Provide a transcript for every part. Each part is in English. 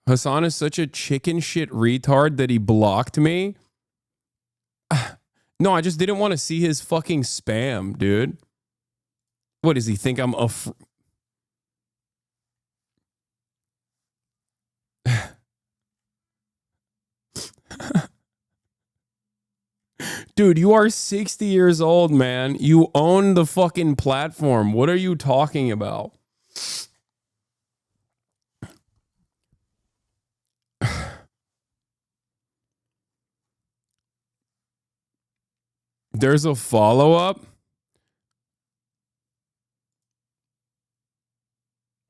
Hasan is such a chicken shit retard that he blocked me. No, I just didn't want to see his fucking spam, dude. What does he think I'm a... Dude, you are 60 years old, man. You own the fucking platform. What are you talking about? There's a follow-up.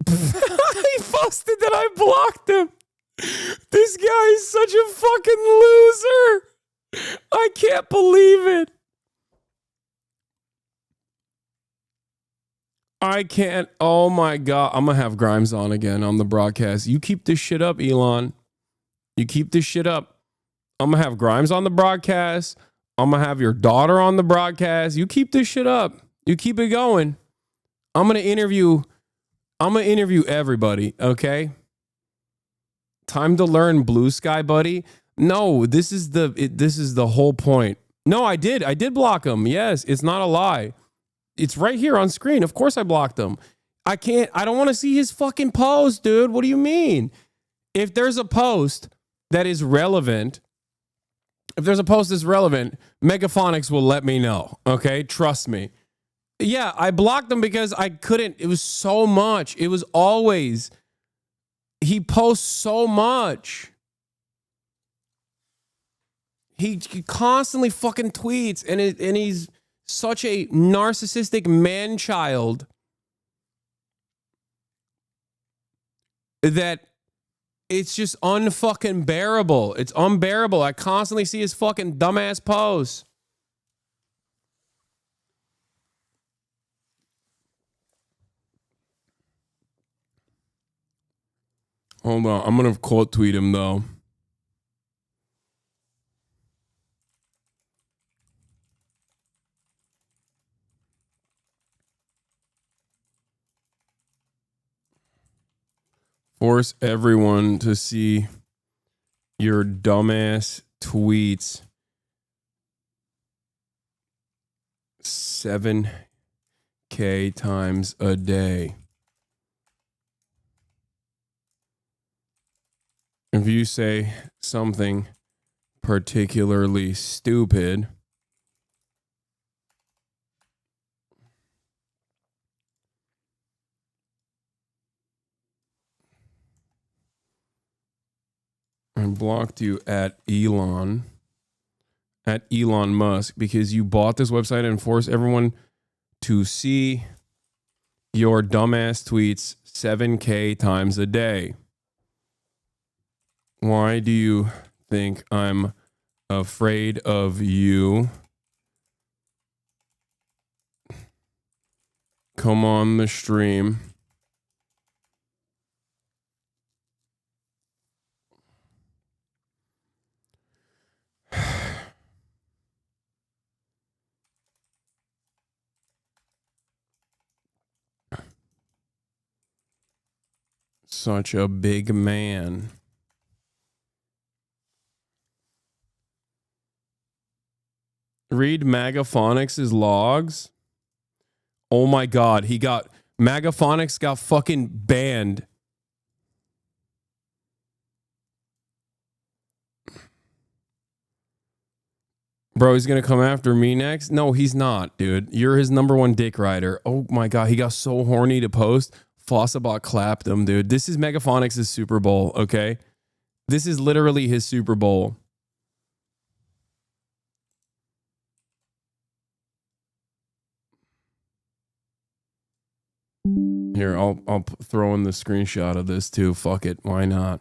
He posted that I blocked him. This guy is such a fucking loser. I can't believe it. I can't. Oh my God. I'm going to have Grimes on again on the broadcast. You keep this shit up, Elon. You keep this shit up. I'm going to have Grimes on the broadcast. I'm going to have your daughter on the broadcast. You keep this shit up. You keep it going. I'm going to interview everybody, okay? Time to learn, Blue Sky buddy. No, this is the whole point. No, I did block him. Yes, it's not a lie. It's right here on screen. Of course I blocked him. I don't want to see his fucking post, dude. What do you mean? If there's a post that is relevant, Megaphonics will let me know, okay? Trust me. Yeah, I blocked him because I couldn't. It was so much. It was always... He posts so much. He constantly fucking tweets, and he's such a narcissistic man-child that it's just unfucking bearable. It's unbearable. I constantly see his fucking dumbass posts. Hold on. I'm going to quote tweet him, though. Force everyone to see your dumbass tweets 7K times a day. If you say something particularly stupid, I blocked you at Elon Musk because you bought this website and forced everyone to see your dumbass tweets 7K times a day. Why do you think I'm afraid of you? Come on the stream. Such a big man. Read Magaphonics' logs. Oh my God, Magaphonics got fucking banned. Bro, he's gonna come after me next? No, he's not, dude. You're his #1 dick rider. Oh my God, he got so horny to post. Fossabot clapped him, dude. This is Magaphonics' Super Bowl, okay? This is literally his Super Bowl. Here, I'll throw in the screenshot of this too. Fuck it, why not?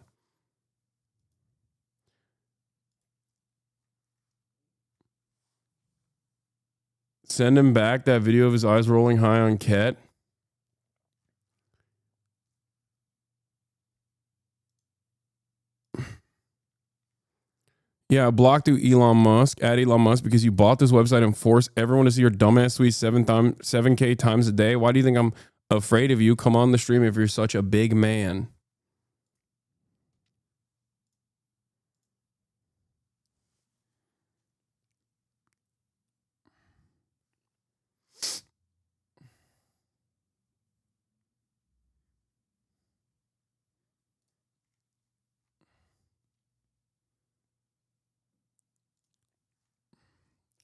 Send him back that video of his eyes rolling high on Ket. Yeah, blocked to Elon Musk, at Elon Musk, because you bought this website and forced everyone to see your dumbass tweets 7K times a day. Why do you think I'm afraid of you? Come on the stream if you're such a big man.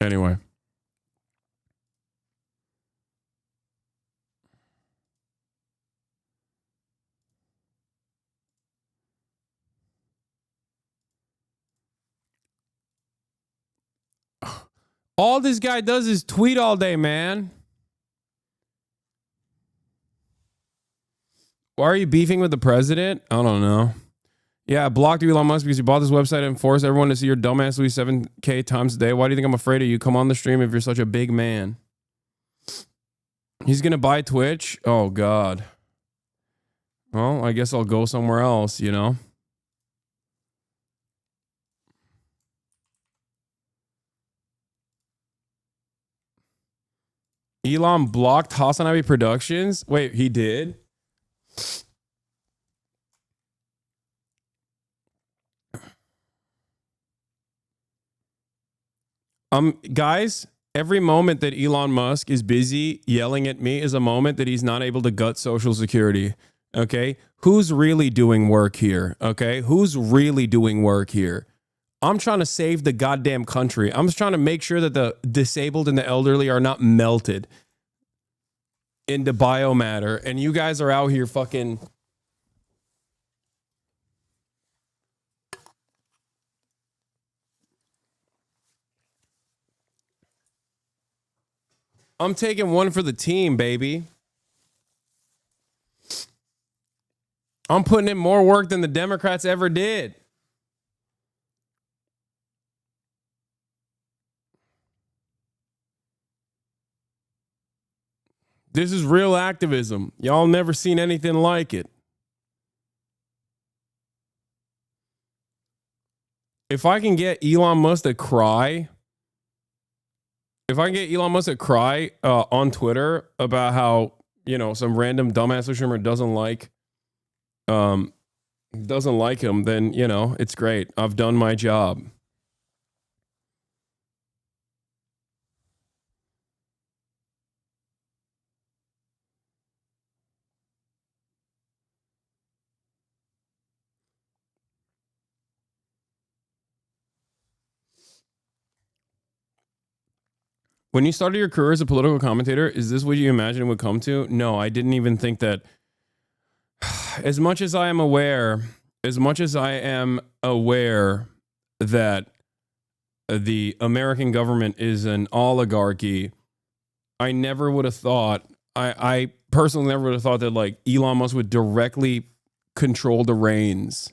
Anyway. All this guy does is tweet all day, man. Why are you beefing with the president? I don't know. Yeah, I blocked Elon Musk because you bought this website and forced everyone to see your dumbass Louis 7K times a day. Why do you think I'm afraid of you? Come on the stream if you're such a big man. He's going to buy Twitch? Oh, God. Well, I guess I'll go somewhere else, you know? Elon blocked Hasanabi Productions? Wait, he did? Guys, every moment that Elon Musk is busy yelling at me is a moment that he's not able to gut Social Security. Okay? Who's really doing work here? Okay? Who's really doing work here? I'm trying to save the goddamn country. I'm just trying to make sure that the disabled and the elderly are not melted into biomatter. And you guys are out here fucking... I'm taking one for the team, baby. I'm putting in more work than the Democrats ever did. This is real activism. Y'all never seen anything like it. If I can get Elon Musk to cry, on Twitter about how, you know, some random dumbass streamer doesn't like him, then, you know, it's great. I've done my job. When you started your career as a political commentator, is this what you imagined it would come to? No, I didn't even think that. As much as I am aware that the American government is an oligarchy, I never would have thought, I personally never would have thought that like Elon Musk would directly control the reins.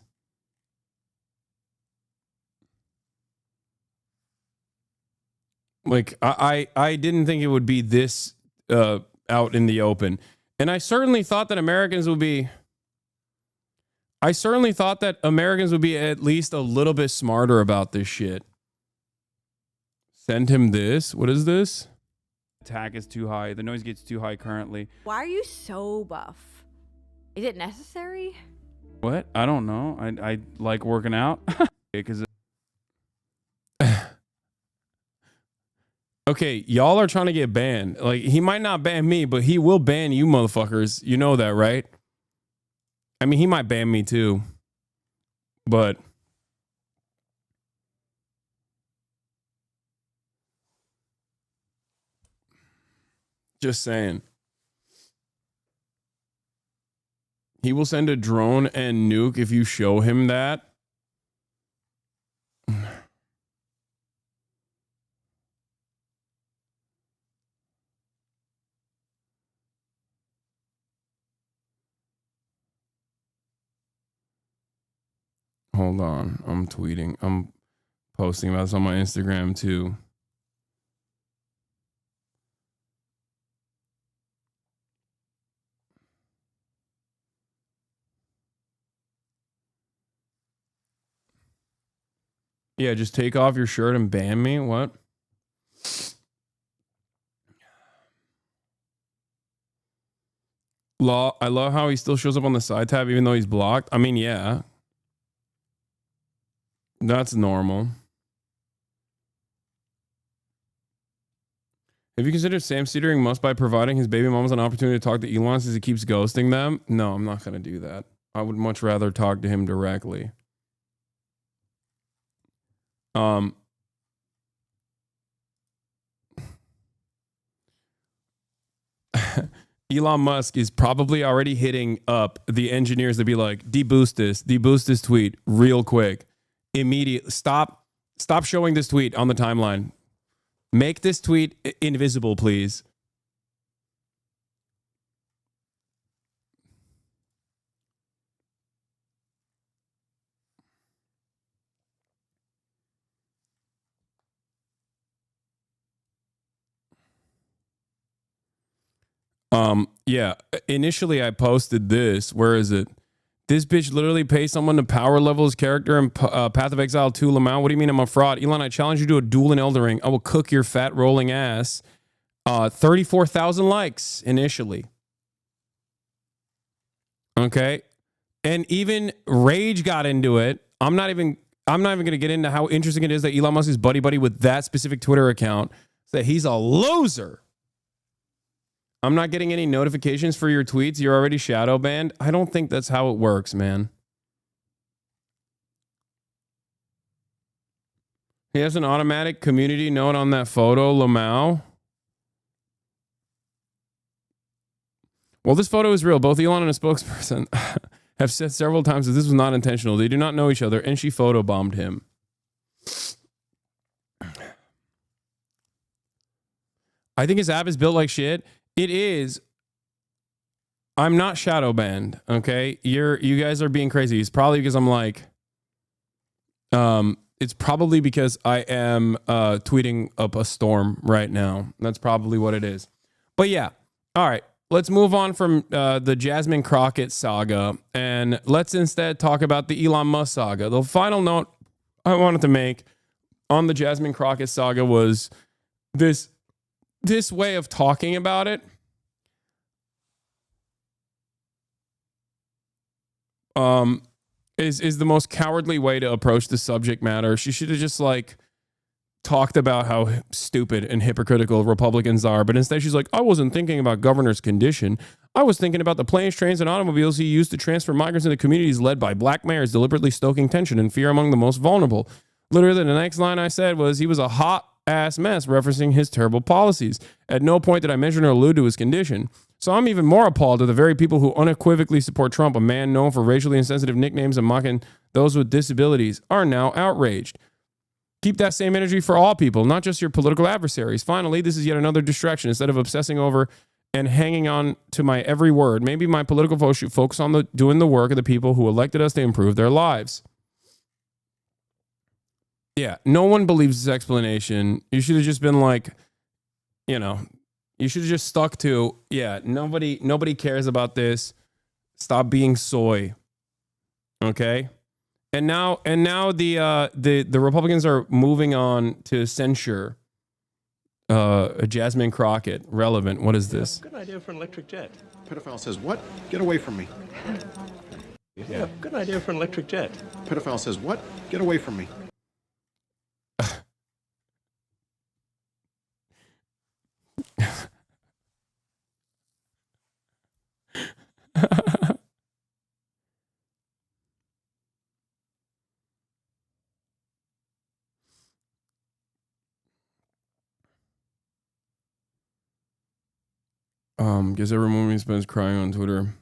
Like I didn't think it would be this out in the open. And I certainly thought that Americans would be at least a little bit smarter about this shit. Send him this. What is this? Attack is too high. The noise gets too high currently. Why are you so buff? Is it necessary? What? I don't know. I like working out. Because okay, y'all are trying to get banned. Like, he might not ban me, but he will ban you motherfuckers. You know that, right? I mean, he might ban me too. But just saying. He will send a drone and nuke if you show him that. Hold on. I'm tweeting. I'm posting about this on my Instagram too. Yeah, just take off your shirt and ban me. What? I love how he still shows up on the side tab even though he's blocked. I mean, yeah. That's normal. Have you considered Sam Cedering Musk by providing his baby mamas an opportunity to talk to Elon since he keeps ghosting them? No, I'm not going to do that. I would much rather talk to him directly. Elon Musk is probably already hitting up the engineers to be like, deboost this tweet real quick. Immediately. Stop showing this tweet on the timeline. Make this tweet invisible, please. Yeah. Initially, I posted this. Where is it? This bitch literally pays someone to power level his character in Path of Exile 2, Lamau. What do you mean I'm a fraud? Elon, I challenge you to a duel in Elden Ring. I will cook your fat rolling ass. 34,000 likes initially. Okay. And even Rage got into it. I'm not even going to get into how interesting it is that Elon Musk is buddy with that specific Twitter account. That he's a loser. I'm not getting any notifications for your tweets. You're already shadow banned. I don't think that's how it works, man. He has an automatic community note on that photo, Lamau. Well, this photo is real. Both Elon and a spokesperson have said several times that this was not intentional. They do not know each other, and she photobombed him. I think his app is built like shit. It is. I'm not shadow banned, okay? You guys are being crazy. It's probably because I'm like, it's probably because I am tweeting up a storm right now. That's probably what it is. But yeah, all right. Let's move on from the Jasmine Crockett saga, and let's instead talk about the Elon Musk saga. The final note I wanted to make on the Jasmine Crockett saga was this way of talking about it. Is the most cowardly way to approach the subject matter. She should have just like talked about how stupid and hypocritical Republicans are, but instead she's like, I wasn't thinking about governor's condition. I was thinking about the planes, trains, and automobiles he used to transfer migrants into communities led by black mayors, deliberately stoking tension and fear among the most vulnerable. Literally, the next line I said was, he was a hot ass mess, referencing his terrible policies. At no point did I mention or allude to his condition. So I'm even more appalled at the very people who unequivocally support Trump, a man known for racially insensitive nicknames and mocking those with disabilities, are now outraged. Keep that same energy for all people, not just your political adversaries. Finally, this is yet another distraction. Instead of obsessing over and hanging on to my every word, maybe my political vote should focus on doing the work of the people who elected us to improve their lives. Yeah, no one believes this explanation. You should have just been like, you should have just stuck to, yeah, nobody cares about this. Stop being soy. Okay? And now the Republicans are moving on to censure Jasmine Crockett. Relevant. What is this? Good idea for an electric jet. Pedophile says, what? Get away from me. Yeah, good idea for an electric jet. Pedophile says, what? Get away from me. Guess every moment he spends crying on Twitter.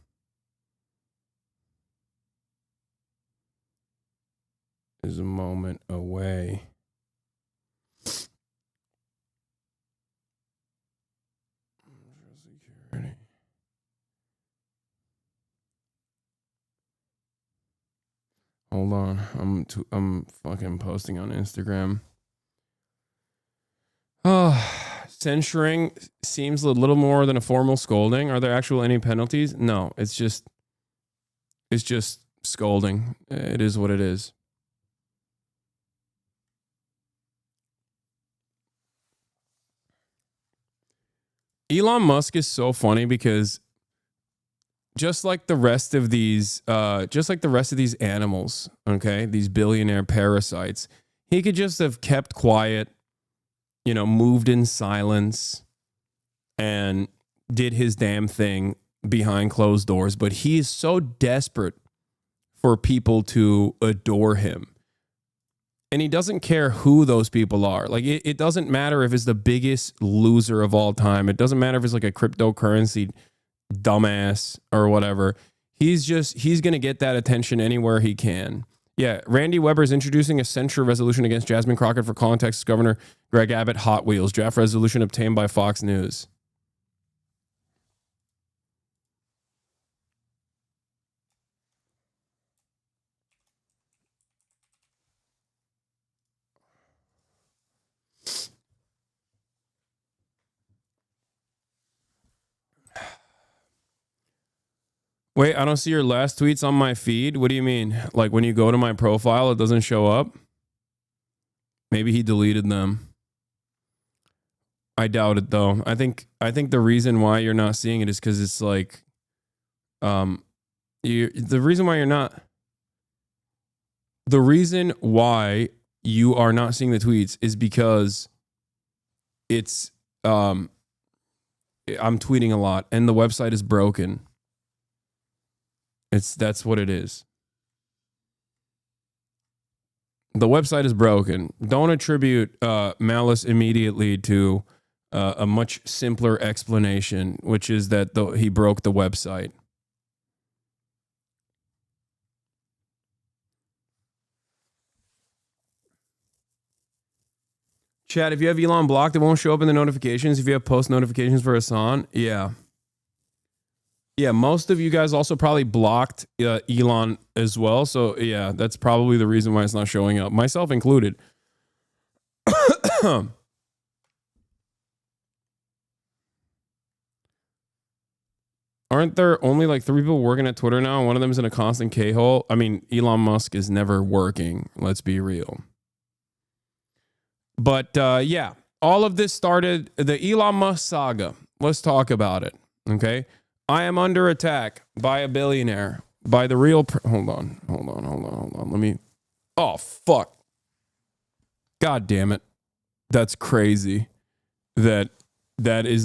Is a moment away. Security. Hold on, I'm fucking posting on Instagram. Censuring seems a little more than a formal scolding. Are there actual any penalties? No, it's just scolding. It is what it is. Elon Musk is so funny because just like the rest of these animals, okay, these billionaire parasites, he could just have kept quiet, moved in silence and did his damn thing behind closed doors. But he is so desperate for people to adore him. And he doesn't care who those people are. Like, it doesn't matter if it's the biggest loser of all time. It doesn't matter if it's like a cryptocurrency dumbass or whatever. He's going to get that attention anywhere he can. Yeah, Randy Weber is introducing a censure resolution against Jasmine Crockett for calling Texas Governor Greg Abbott Hot Wheels. Draft resolution obtained by Fox News. Wait, I don't see your last tweets on my feed. What do you mean? Like when you go to my profile, it doesn't show up? Maybe he deleted them. I doubt it though. I think the reason why you're not seeing it is because it's like, the reason why you are not seeing the tweets is because it's I'm tweeting a lot and the website is broken. That's what it is. The website is broken. Don't attribute malice immediately to a much simpler explanation, which is that he broke the website. Chad, if you have Elon blocked, it won't show up in the notifications. If you have post notifications for Hasan, yeah. Yeah, most of you guys also probably blocked Elon as well. So, yeah, that's probably the reason why it's not showing up. Myself included. Aren't there only like 3 people working at Twitter now? One of them is in a constant K-hole. I mean, Elon Musk is never working. Let's be real. But, yeah, all of this started the Elon Musk saga. Let's talk about it, okay? I am under attack by a billionaire, by the real... Hold on. Let me... Oh, fuck. God damn it. That's crazy. That is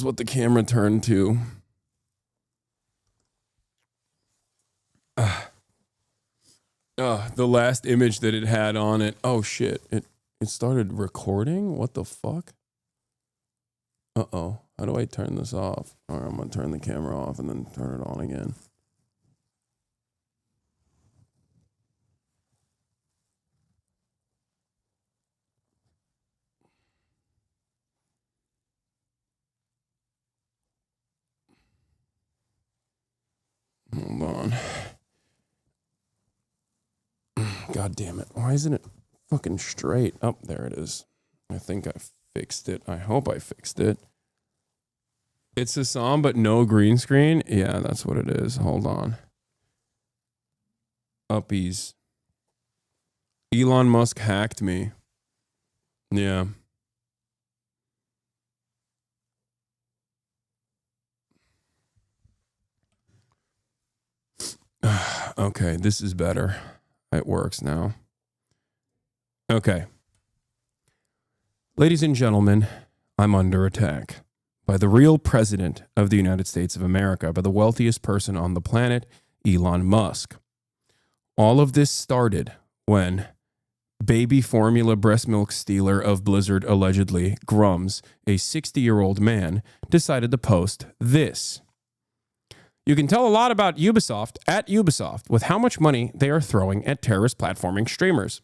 what the camera turned to. The last image that it had on it. Oh, shit. It started recording? What the fuck? Uh-oh. How do I turn this off? All right, I'm going to turn the camera off and then turn it on again. Hold on. God damn it. Why isn't it fucking straight? Oh, there it is. I think I fixed it. I hope I fixed it. It's Hasan, but no green screen. Yeah, that's what it is. Hold on. Uppies. Elon Musk hacked me. Yeah. Okay, this is better. It works now. Okay. Ladies and gentlemen, I'm under attack by the real president of the United States of America, by the wealthiest person on the planet, Elon Musk. All of this started when baby formula breast milk stealer of Blizzard, allegedly, Grums, a 60-year-old man, decided to post this. You can tell a lot about Ubisoft at Ubisoft with how much money they are throwing at terrorist platforming streamers.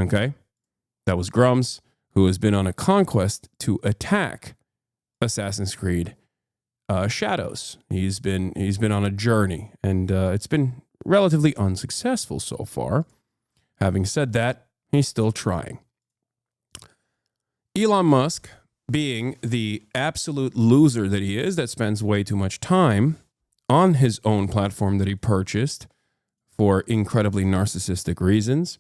Okay? That was Grums, who has been on a conquest to attack Assassin's Creed Shadows. He's been on a journey, and it's been relatively unsuccessful so far. Having said that, he's still trying. Elon Musk, being the absolute loser that he is, that spends way too much time on his own platform that he purchased for incredibly narcissistic reasons,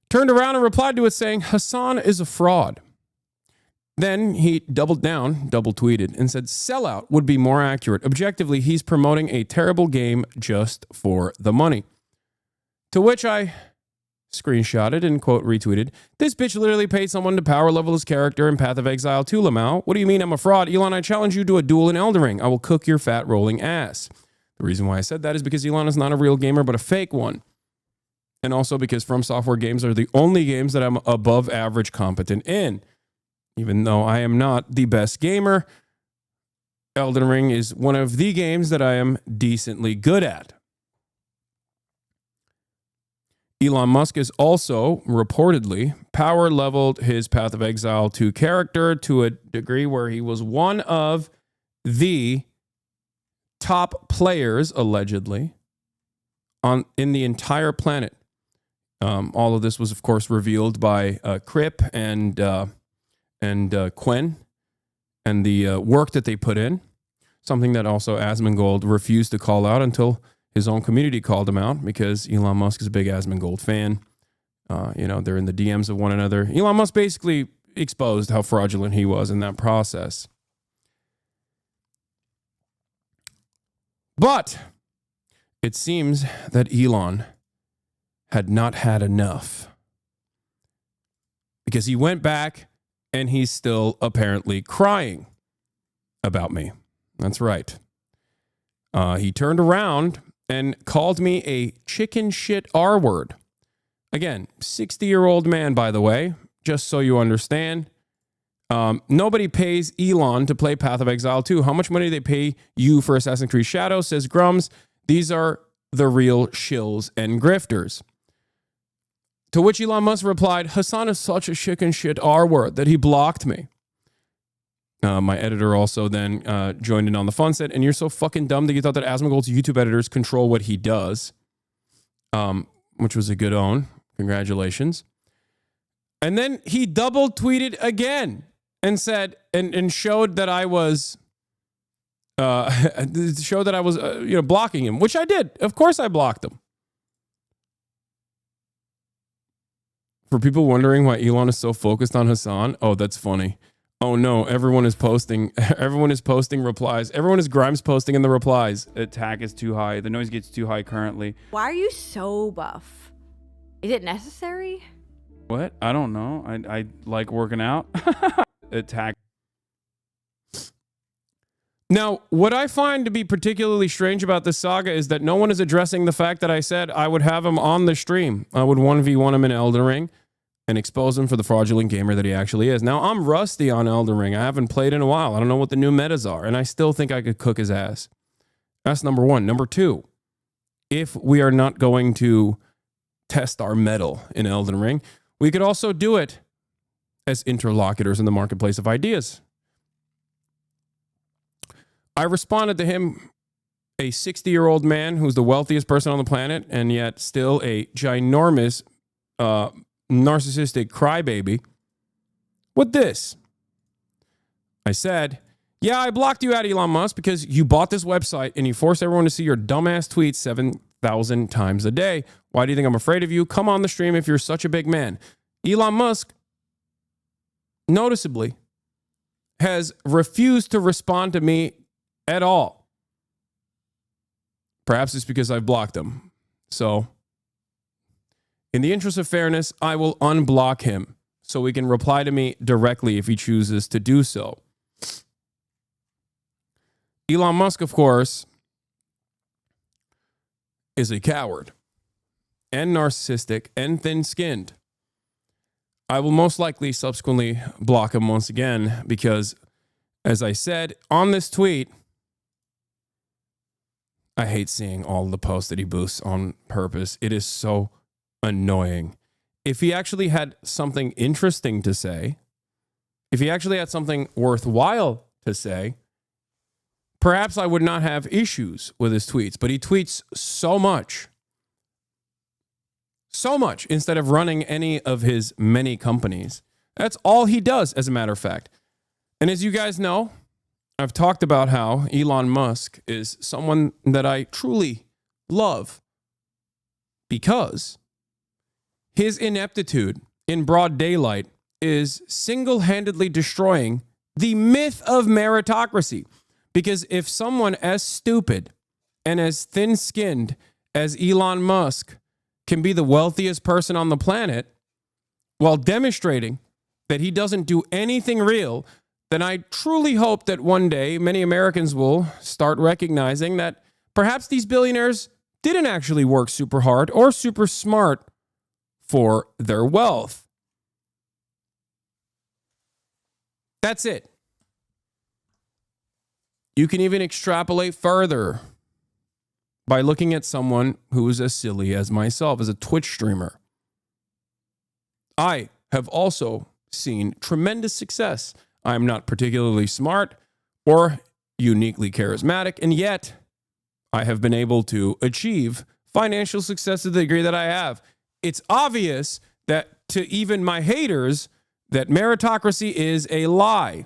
turned around and replied to it saying, Hasan is a fraud. Then he doubled down, double tweeted, and said sellout would be more accurate. Objectively, he's promoting a terrible game just for the money. To which I screenshotted and, quote, retweeted, this bitch literally paid someone to power level his character in Path of Exile 2, Lamau. What do you mean I'm a fraud? Elon, I challenge you to a duel in Elden Ring. I will cook your fat rolling ass. The reason why I said that is because Elon is not a real gamer, but a fake one. And also because From Software games are the only games that I'm above average competent in. even though I am not the best gamer, Elden Ring is one of the games that I am decently good at. Elon Musk has also reportedly power leveled his Path of Exile 2 character to a degree where he was one of the top players, allegedly, in the entire planet. All of this was, of course, revealed by Crip and Quen and the work that they put in. Something that also Asmongold refused to call out until his own community called him out, because Elon Musk is a big Asmongold fan. They're in the DMs of one another. Elon Musk basically exposed how fraudulent he was in that process. But it seems that Elon had not had enough, because he went back and he's still apparently crying about me. That's right. He turned around and called me a chicken shit R word. Again, 60-year-old man, by the way, just so you understand. Nobody pays Elon to play Path of Exile 2. How much money do they pay you for Assassin's Creed Shadow, says Grums. These are the real shills and grifters. To which Elon Musk replied, Hasan is such a chicken shit R word that he blocked me. My editor also then joined in on the fun, said, and you're so fucking dumb that you thought that Asmongold's YouTube editors control what he does, which was a good own. Congratulations. And then he double tweeted again and said, and showed that I was, blocking him, which I did. Of course I blocked him. For people wondering why Elon is so focused on Hasan, oh, that's funny. Oh no, everyone is posting replies. Everyone is Grimes posting in the replies. Attack is too high. The noise gets too high currently. Why are you so buff? Is it necessary? What? I don't know. I like working out. Attack. Now, what I find to be particularly strange about this saga is that no one is addressing the fact that I said I would have him on the stream. I would 1v1 him in Elden Ring and expose him for the fraudulent gamer that he actually is. Now, I'm rusty on Elden Ring. I haven't played in a while. I don't know what the new metas are, and I still think I could cook his ass. That's number one. Number two, if we are not going to test our mettle in Elden Ring, we could also do it as interlocutors in the marketplace of ideas. I responded to him, a 60-year-old man who's the wealthiest person on the planet and yet still a ginormous narcissistic crybaby, with this. I said, yeah, I blocked you out, Elon Musk, because you bought this website and you forced everyone to see your dumbass tweets 7,000 times a day. Why do you think I'm afraid of you? Come on the stream if you're such a big man. Elon Musk, noticeably, has refused to respond to me at all. Perhaps it's because I've blocked him. So, in the interest of fairness, I will unblock him so he can reply to me directly if he chooses to do so. Elon Musk, of course, is a coward and narcissistic and thin-skinned. I will most likely subsequently block him once again because, as I said on this tweet, I hate seeing all the posts that he boosts on purpose. It is so annoying. If he actually had something interesting to say, if he actually had something worthwhile to say, perhaps I would not have issues with his tweets. But he tweets so much instead of running any of his many companies. That's all he does, as a matter of fact. And as you guys know, I've talked about how Elon Musk is someone that I truly love because his ineptitude in broad daylight is single-handedly destroying the myth of meritocracy. Because if someone as stupid and as thin-skinned as Elon Musk can be the wealthiest person on the planet while demonstrating that he doesn't do anything real, then I truly hope that one day many Americans will start recognizing that perhaps these billionaires didn't actually work super hard or super smart for their wealth. That's it. You can even extrapolate further by looking at someone who is as silly as myself, as a Twitch streamer. I have also seen tremendous success. I'm not particularly smart or uniquely charismatic, and yet I have been able to achieve financial success to the degree that I have. It's obvious that to even my haters that meritocracy is a lie.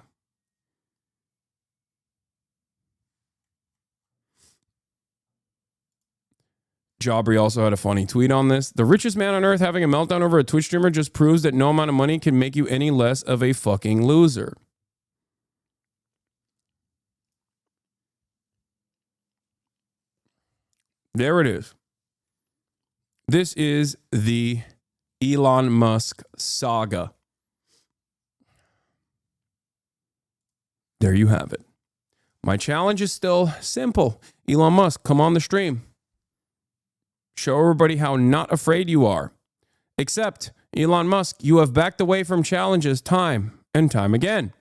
Jabri also had a funny tweet on this. The richest man on earth having a meltdown over a Twitch streamer just proves that no amount of money can make you any less of a fucking loser. There it is. This is the Elon Musk saga. There you have it. My challenge is still simple. Elon Musk, come on the stream. Show everybody how not afraid you are. Except, Elon Musk, you have backed away from challenges time and time again.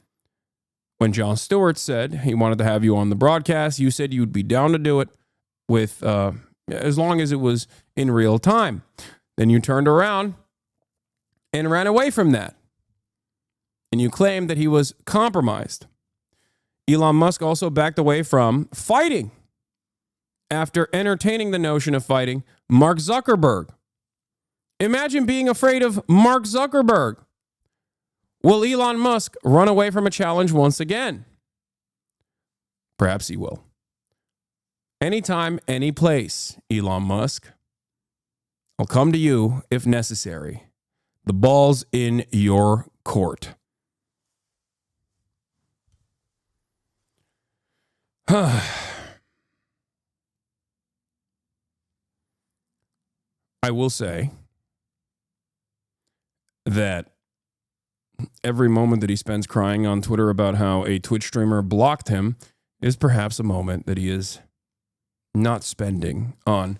When Jon Stewart said he wanted to have you on the broadcast, you said you'd be down to do it with as long as it was in real time. Then you turned around and ran away from that. And you claimed that he was compromised. Elon Musk also backed away from fighting after entertaining the notion of fighting Mark Zuckerberg. Imagine being afraid of Mark Zuckerberg. Will Elon Musk run away from a challenge once again? Perhaps he will. Anytime, any place, Elon Musk. I'll come to you if necessary. The ball's in your court. I will say that every moment that he spends crying on Twitter about how a Twitch streamer blocked him is perhaps a moment that he is not spending on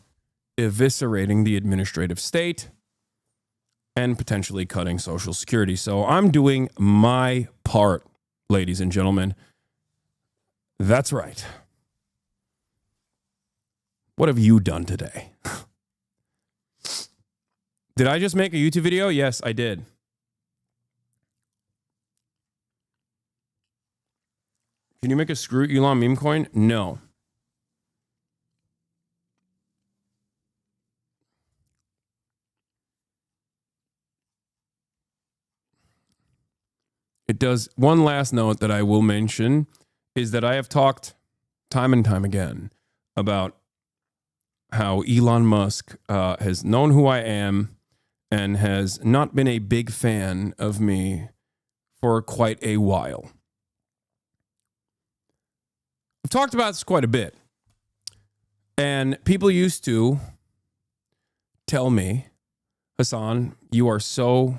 eviscerating the administrative state and potentially cutting Social Security. So I'm doing my part, ladies and gentlemen. That's right. What have you done today? Did I just make a YouTube video? Yes, I did. Can you make a screw Elon meme coin? No. It does. One last note that I will mention is that I have talked time and time again about how Elon Musk has known who I am and has not been a big fan of me for quite a while. I've talked about this quite a bit. And people used to tell me, Hasan, you are so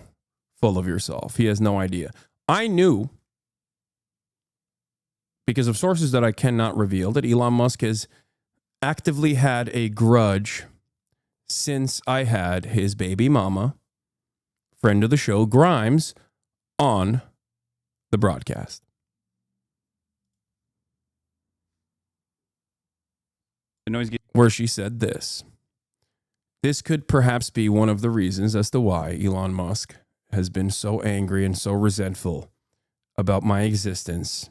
full of yourself. He has no idea. I knew, because of sources that I cannot reveal, that Elon Musk has actively had a grudge since I had his baby mama, friend of the show, Grimes, on the broadcast. Where she said this. This could perhaps be one of the reasons as to why Elon Musk has been so angry and so resentful about my existence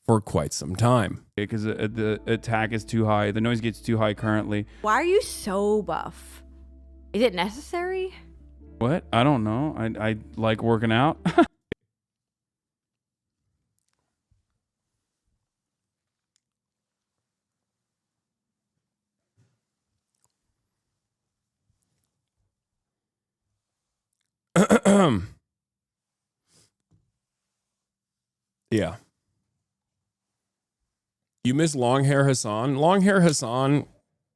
for quite some time. Because the attack is too high. The noise gets too high currently. Why are you so buff? Is it necessary? What? I don't know. I like working out. Yeah. You miss long hair Hasan? Long hair Hasan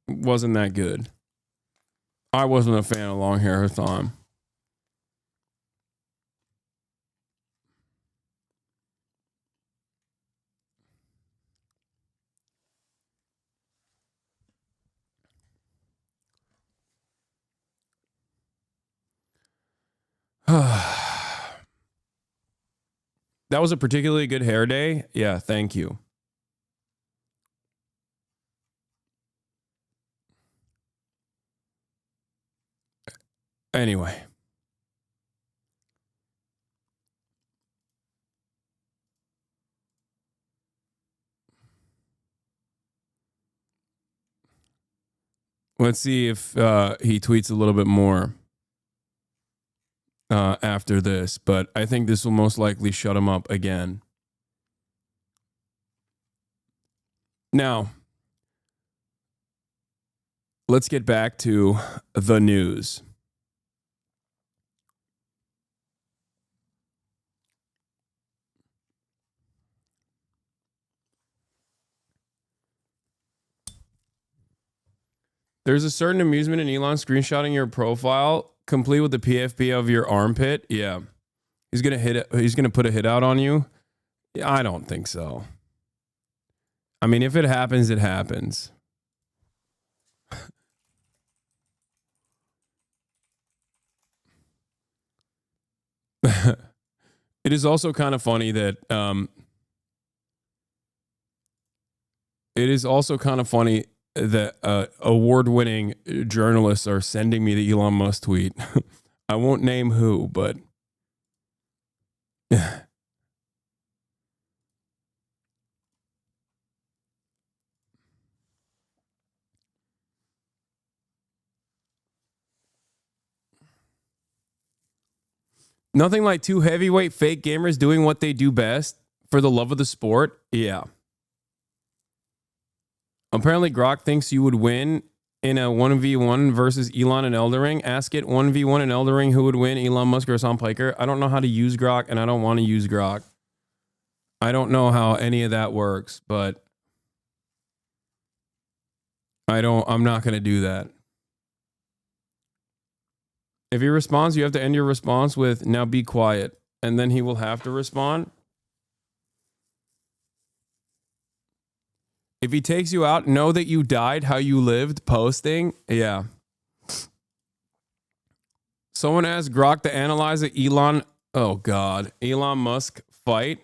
wasn't that good. I wasn't a fan of long hair Hasan. That was a particularly good hair day. Yeah, thank you. Anyway. Let's see if he tweets a little bit more after this, but I think this will most likely shut him up again. Now, let's get back to the news. There's a certain amusement in Elon screenshotting your profile, complete with the PFP of your armpit. Yeah. He's gonna put a hit out on you. Yeah, I don't think so. I mean, if it happens, it happens. It is also kind of funny that award-winning journalists are sending me the Elon Musk tweet. I won't name who, but nothing like two heavyweight fake gamers doing what they do best for the love of the sport. Yeah. Apparently, Grok thinks you would win in a 1v1 versus Elon and Elden Ring. Ask it 1v1 in Elden Ring, who would win, Elon Musk or Hassan Piker? I don't know how to use Grok, and I don't want to use Grok. I don't know how any of that works, but I'm not going to do that. If he responds, you have to end your response with, now be quiet. And then he will have to respond. If he takes you out, know that you died how you lived posting. Yeah. Someone asked Grok to analyze the Elon Musk fight.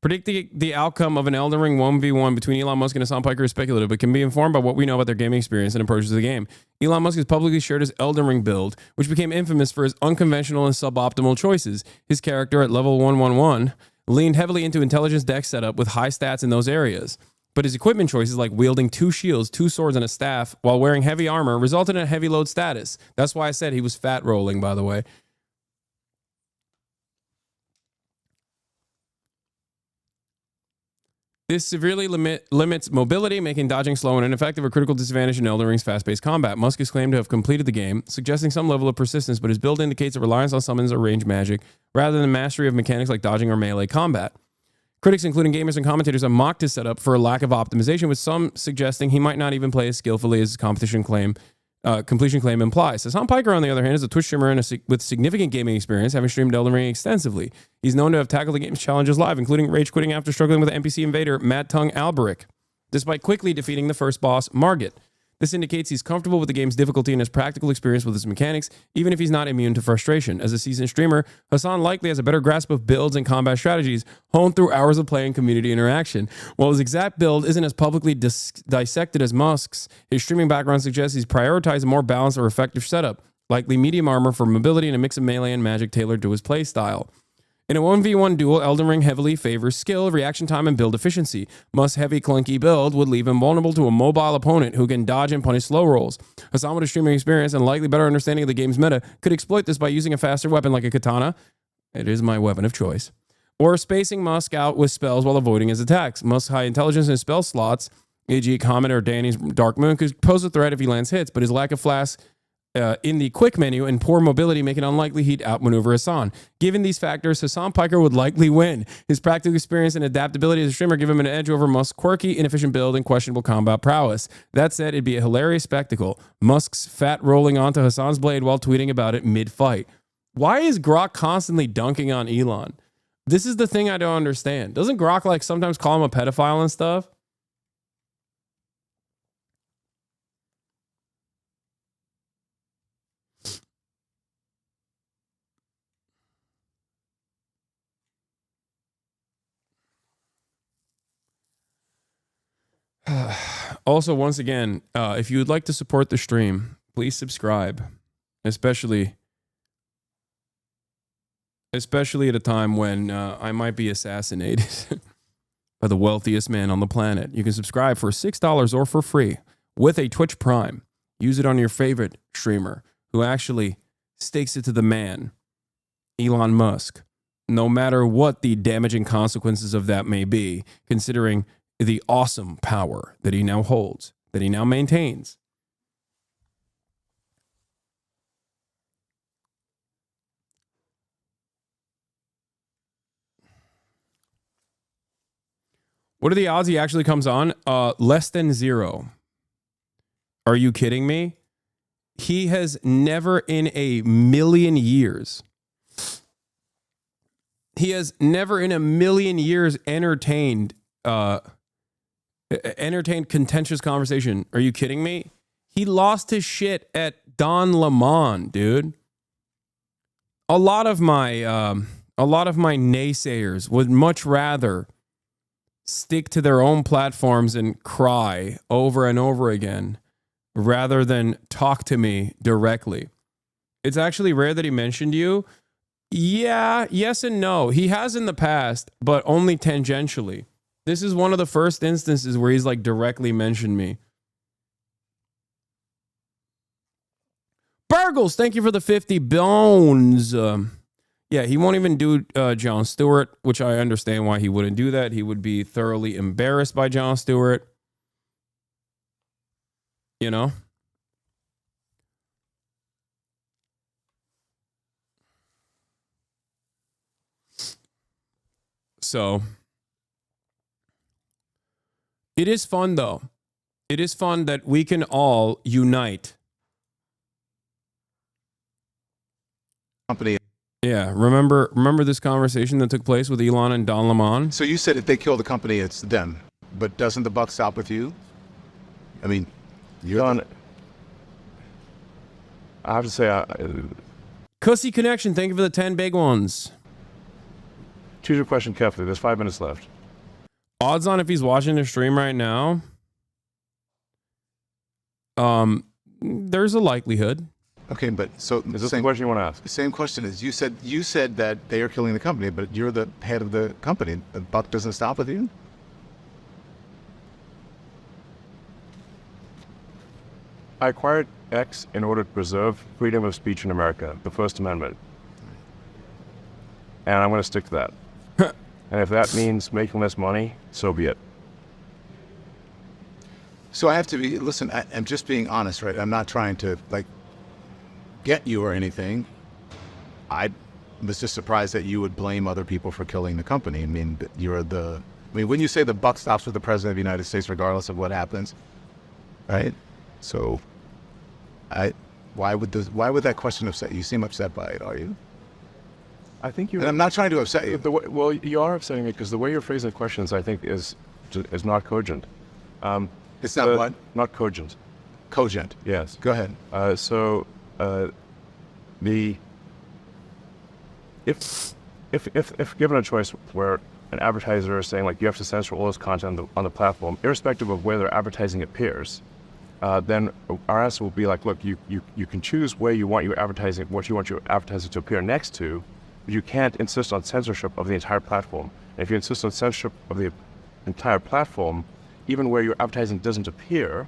Predicting the outcome of an Elden Ring 1v1 between Elon Musk and Hassan Piker is speculative, but can be informed by what we know about their gaming experience and approaches to the game. Elon Musk has publicly shared his Elden Ring build, which became infamous for his unconventional and suboptimal choices. His character at level 111 leaned heavily into intelligence deck setup with high stats in those areas. But his equipment choices, like wielding 2 shields, 2 swords, and a staff while wearing heavy armor, resulted in a heavy load status. That's why I said he was fat rolling, by the way. This severely limits mobility, making dodging slow and ineffective, a critical disadvantage in Elden Ring's fast-paced combat. Musk is claimed to have completed the game, suggesting some level of persistence, but his build indicates a reliance on summons or range magic, rather than mastery of mechanics like dodging or melee combat. Critics, including gamers and commentators, have mocked his setup for a lack of optimization, with some suggesting he might not even play as skillfully as his completion claim implies. Hassan Piker, on the other hand, is a Twitch streamer with significant gaming experience, having streamed Elden Ring extensively. He's known to have tackled the game's challenges live, including rage quitting after struggling with the NPC invader Mad Tongue Alberic, despite quickly defeating the first boss, Margit. This indicates he's comfortable with the game's difficulty and has practical experience with its mechanics, even if he's not immune to frustration. As a seasoned streamer, Hasan likely has a better grasp of builds and combat strategies, honed through hours of play and community interaction. While his exact build isn't as publicly dissected as Musk's, his streaming background suggests he's prioritized a more balanced or effective setup, likely medium armor for mobility and a mix of melee and magic tailored to his playstyle. In a 1v1 duel, Elden Ring heavily favors skill, reaction time, and build efficiency. Musk's heavy, clunky build would leave him vulnerable to a mobile opponent who can dodge and punish slow rolls. Hasan, with a streaming experience and likely better understanding of the game's meta, could exploit this by using a faster weapon like a katana. It is my weapon of choice. Or spacing Musk out with spells while avoiding his attacks. Musk's high intelligence in spell slots, e.g. Comet or Danny's Dark Moon, could pose a threat if he lands hits, but his lack of flash in the quick menu and poor mobility make it unlikely he'd outmaneuver Hasan. Given these factors, Hassan Piker would likely win. His practical experience and adaptability as a streamer give him an edge over Musk's quirky, inefficient build and questionable combat prowess. That said, it'd be a hilarious spectacle. Musk's fat rolling onto Hassan's blade while tweeting about it mid-fight. Why is Grok constantly dunking on Elon? This is the thing I don't understand. Doesn't Grok like sometimes call him a pedophile and stuff? Also, once again, if you would like to support the stream, please subscribe, especially at a time when I might be assassinated by the wealthiest man on the planet. You can subscribe for $6 or for free with a Twitch Prime. Use it on your favorite streamer who actually stakes it to the man, Elon Musk, no matter what the damaging consequences of that may be, considering the awesome power that he now holds, that he now maintains. What are the odds he actually comes on? Less than 0. Are you kidding me? He has never in a million years. He has never in a million years entertained contentious conversation. Are you kidding me? He lost his shit at Don Lemon, dude. A lot of my naysayers would much rather stick to their own platforms and cry over and over again rather than talk to me directly. It's actually rare that he mentioned you. Yeah, yes and no. He has in the past, but only tangentially. This is one of the first instances where he's like directly mentioned me. Burgles, thank you for the 50 bones. Yeah, he won't even do Jon Stewart, which I understand why he wouldn't do that. He would be thoroughly embarrassed by Jon Stewart. You know? So, it is fun, though. It is fun that we can all unite. Company. Yeah, remember this conversation that took place with Elon and Don Lemon? So you said if they kill the company, it's them. But doesn't the buck stop with you? I mean, you're Don, I have to say, Cussy Connection, thank you for the 10 big ones. choose your question carefully. There's 5 minutes left. Odds on if he's watching the stream right now, there's a likelihood. okay, but so Is this the question you want to ask? Same question is you said that they are killing the company, but you're the head of the company. The buck doesn't stop with you. I acquired X in order to preserve freedom of speech in America, the First Amendment. And I'm going to stick to that. And if that means making less money, so be it. So I have to be, listen, I'm just being honest, right? I'm not trying to, like, get you or anything. I was just surprised that you would blame other people for killing the company. I mean, when you say the buck stops with the President of the United States, regardless of what happens, right? So, why would that question upset you? You seem upset by it, are you? I think you. And I'm not trying to upset you. Well, you are upsetting me because the way you're phrasing the questions, I think, is not cogent. It's not what? Not cogent. Cogent. Yes. Go ahead. If given a choice where an advertiser is saying like you have to censor all this content on the platform, irrespective of where their advertising appears, then our answer will be like, look, you can choose where you want your advertising, what you want your advertising to appear next to, but you can't insist on censorship of the entire platform. And if you insist on censorship of the entire platform, even where your advertising doesn't appear,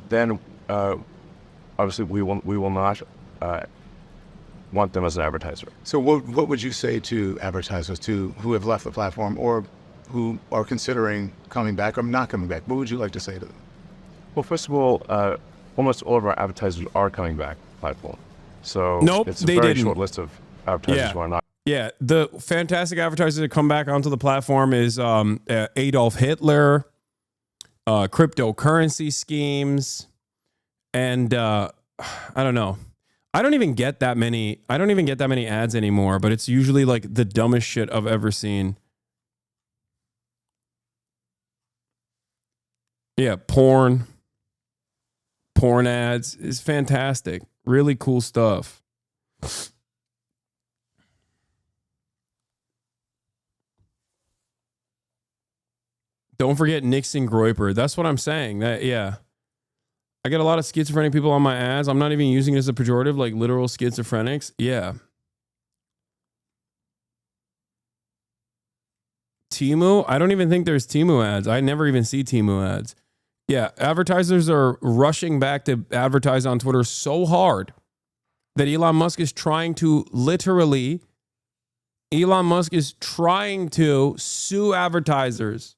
then obviously we will not want them as an advertiser. So what would you say to advertisers who have left the platform or who are considering coming back or not coming back? What would you like to say to them? Well, first of all, almost all of our advertisers are coming back to the platform. So Nope, it's a they very didn't. short list of advertisers who are not. Yeah, the fantastic advertisers that come back onto the platform is Adolf Hitler, cryptocurrency schemes, and I don't know. I don't even get that many ads anymore, but it's usually like the dumbest shit I've ever seen. Yeah, porn ads is fantastic. Really cool stuff. Don't forget Nixon Groiper. That's what I'm saying. Yeah. I get a lot of schizophrenic people on my ads. I'm not even using it as a pejorative, like literal schizophrenics. Yeah. Temu? I don't even think there's Temu ads. I never even see Temu ads. Yeah, advertisers are rushing back to advertise on Twitter so hard that Elon Musk is trying to sue advertisers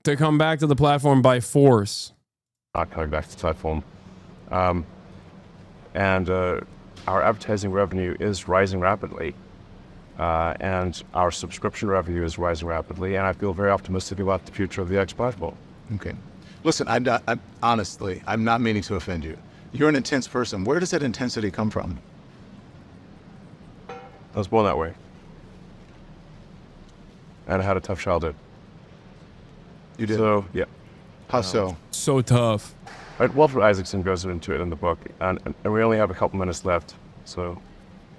to come back to the platform by force. Not coming back to the platform. And our advertising revenue is rising rapidly. And our subscription revenue is rising rapidly. And I feel very optimistic about the future of the X platform. Okay. Listen, I'm honestly, I'm not meaning to offend you. You're an intense person. Where does that intensity come from? I was born that way. And I had a tough childhood. You did? So, yeah. How so? So tough. Right, Walter Isaacson goes into it in the book, and we only have a couple minutes left, so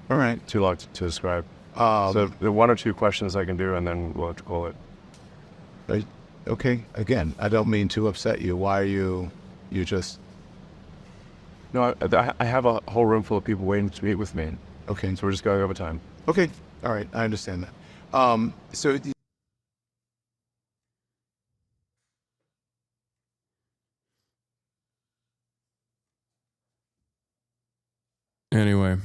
All right. too long to describe. So the one or two questions I can do, and then we'll have to call it. Okay. Again, I don't mean to upset you. Why are you just... No, I have a whole room full of people waiting to meet with me. Okay. So we're just going over time. Okay. All right. I understand that. So... Anyway.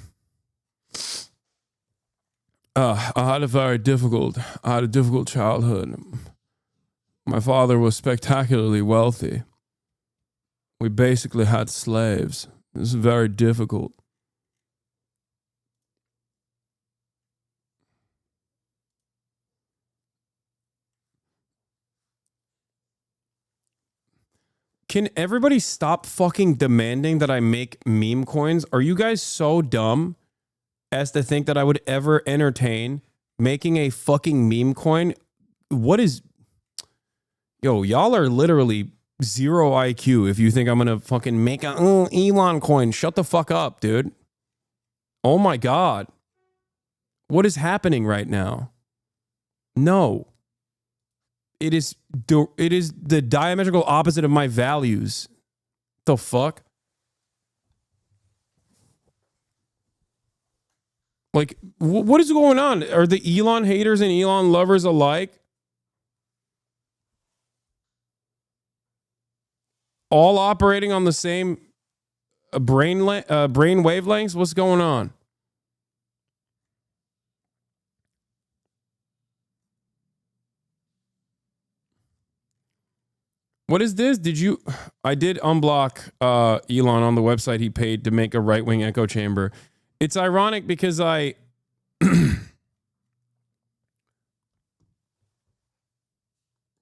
I had a difficult childhood. My father was spectacularly wealthy. We basically had slaves. It was very difficult. Can everybody stop fucking demanding that I make meme coins? Are you guys so dumb as to think that I would ever entertain making a fucking meme coin? What is... Yo, y'all are literally zero IQ if you think I'm gonna fucking make a Elon coin. Shut the fuck up, dude. Oh my God. What is happening right now? No. It is the diametrical opposite of my values. The fuck? Like, what is going on? Are the Elon haters and Elon lovers alike? All operating on the same brain wavelengths? What's going on? What is this? I did unblock Elon on the website he paid to make a right-wing echo chamber. It's ironic because I...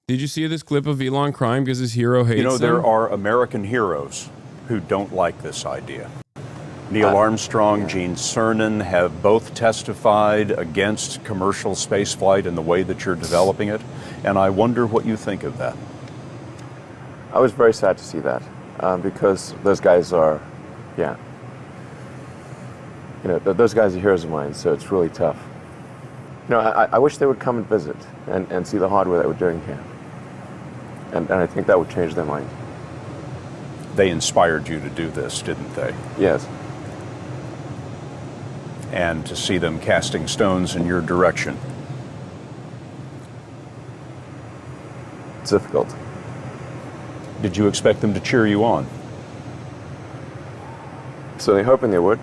Did you see this clip of Elon crying because his hero hates him? You know, there are American heroes who don't like this idea. Neil Armstrong, Gene Cernan have both testified against commercial spaceflight in the way that you're developing it, and I wonder what you think of that. I was very sad to see that because those guys are, yeah. You know, those guys are heroes of mine, so it's really tough. You know, I wish they would come and visit and see the hardware that we're doing here. And I think that would change their mind. They inspired you to do this, didn't they? Yes. And to see them casting stones in your direction. It's difficult. Did you expect them to cheer you on? Certainly hoping they would.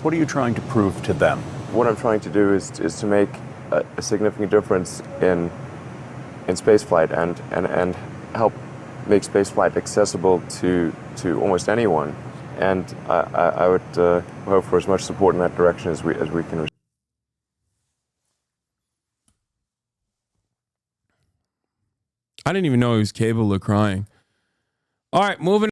What are you trying to prove to them? What I'm trying to do is to make a significant difference in spaceflight and help make spaceflight accessible to almost anyone. And I would hope for as much support in that direction as we can. I didn't even know he was capable of crying. All right, moving